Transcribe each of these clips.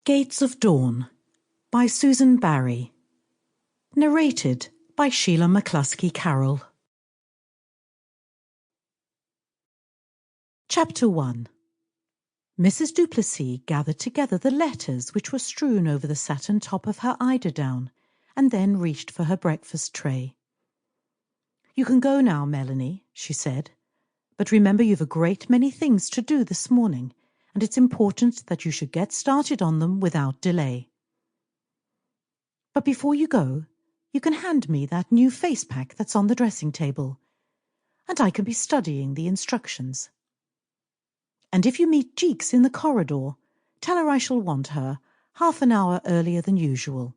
Gates of Dawn by Susan Barrie. Narrated by Sheila Mccluskey-Carroll. Chapter 1. Mrs. Duplessis gathered together the letters which were strewn over the satin top of her eiderdown, and then reached for her breakfast tray. "You can go now, Melanie," she said, "but remember you've a great many things to do this morning, and it's important that you should get started on them without delay. But before you go, you can hand me that new face pack that's on the dressing table, and I can be studying the instructions. And if you meet Jeeks in the corridor, tell her I shall want her half an hour earlier than usual.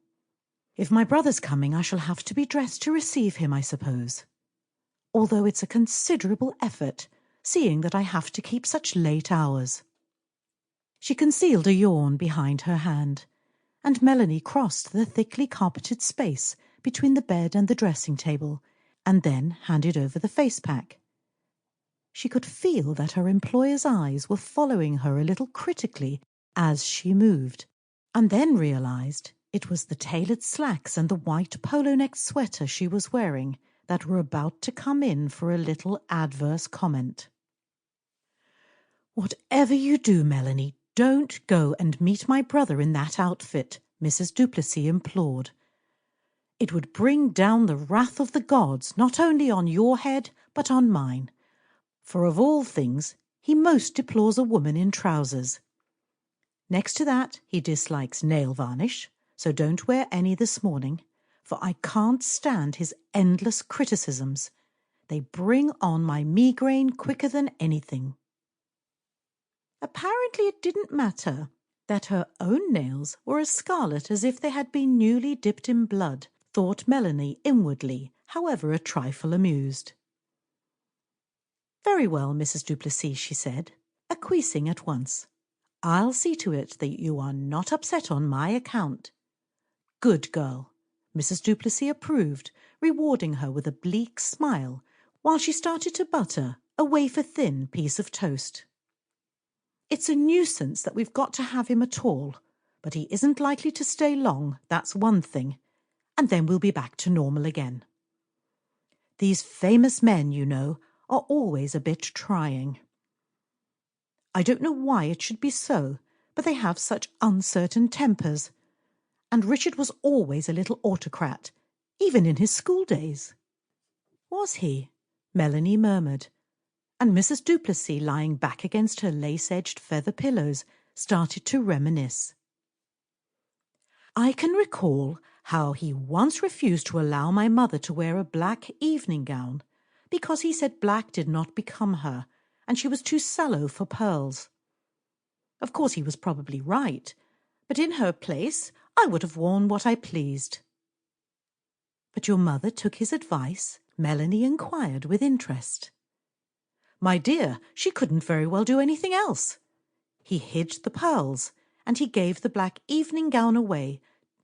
If my brother's coming, I shall have to be dressed to receive him, I suppose, although it's a considerable effort, seeing that I have to keep such late hours." She concealed a yawn behind her hand, and Melanie crossed the thickly carpeted space between the bed and the dressing table, and then handed over the face pack. She could feel that her employer's eyes were following her a little critically as she moved, and then realized it was the tailored slacks and the white polo-necked sweater she was wearing that were about to come in for a little adverse comment. "Whatever you do, Melanie, don't go and meet my brother in that outfit," Mrs. Duplessis implored. "It would bring down the wrath of the gods not only on your head but on mine, for of all things he most deplores a woman in trousers. Next to that, he dislikes nail varnish, so don't wear any this morning, for I can't stand his endless criticisms. They bring on my migraine quicker than anything." Apparently it didn't matter that her own nails were as scarlet as if they had been newly dipped in blood, thought Melanie inwardly, however a trifle amused. "Very well, Mrs. Duplessis," she said, acquiescing at once. "I'll see to it that you are not upset on my account." "Good girl," Mrs. Duplessis approved, rewarding her with a bleak smile, while she started to butter a wafer-thin piece of toast. "It's a nuisance that we've got to have him at all, but he isn't likely to stay long, that's one thing, and then we'll be back to normal again. These famous men, you know, are always a bit trying. I don't know why it should be so, but they have such uncertain tempers, and Richard was always a little autocrat, even in his school days." "Was he?" Melanie murmured, and Mrs. Duplessis, lying back against her lace-edged feather pillows, started to reminisce. "I can recall how he once refused to allow my mother to wear a black evening gown, because he said black did not become her, and she was too sallow for pearls. Of course he was probably right, but in her place I would have worn what I pleased." "But your mother took his advice?" Melanie inquired with interest. "My dear, she couldn't very well do anything else. He hid the pearls, and he gave the black evening gown away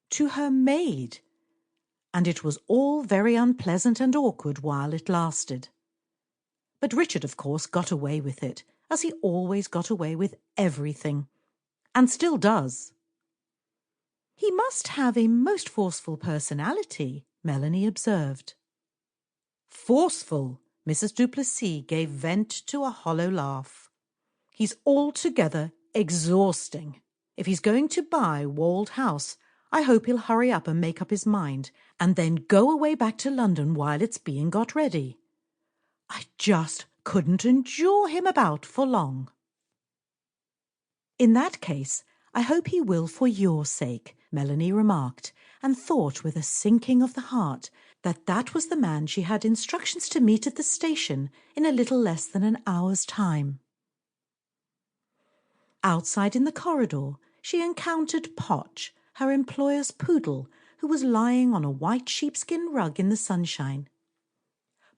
to her maid, and it was all very unpleasant and awkward while it lasted. But Richard, of course, got away with it, as he always got away with everything, and still does." "He must have a most forceful personality," Melanie observed. "Forceful?" Mrs. Duplessis gave vent to a hollow laugh. "He's altogether exhausting. If he's going to buy Walled House, I hope he'll hurry up and make up his mind, and then go away back to London while it's being got ready. I just couldn't endure him about for long." "In that case, I hope he will for your sake," Melanie remarked, and thought with a sinking of the heart that was the man she had instructions to meet at the station in a little less than an hour's time. Outside in the corridor, she encountered Potch, her employer's poodle, who was lying on a white sheepskin rug in the sunshine.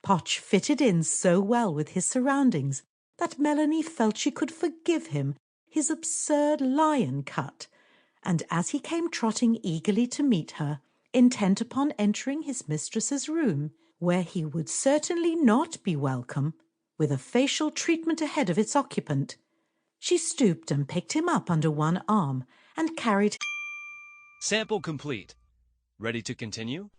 Potch fitted in so well with his surroundings that Melanie felt she could forgive him his absurd lion cut, and as he came trotting eagerly to meet her, intent upon entering his mistress's room, where he would certainly not be welcome, with a facial treatment ahead of its occupant, she stooped and picked him up under one arm and carried. Sample complete. Ready to continue?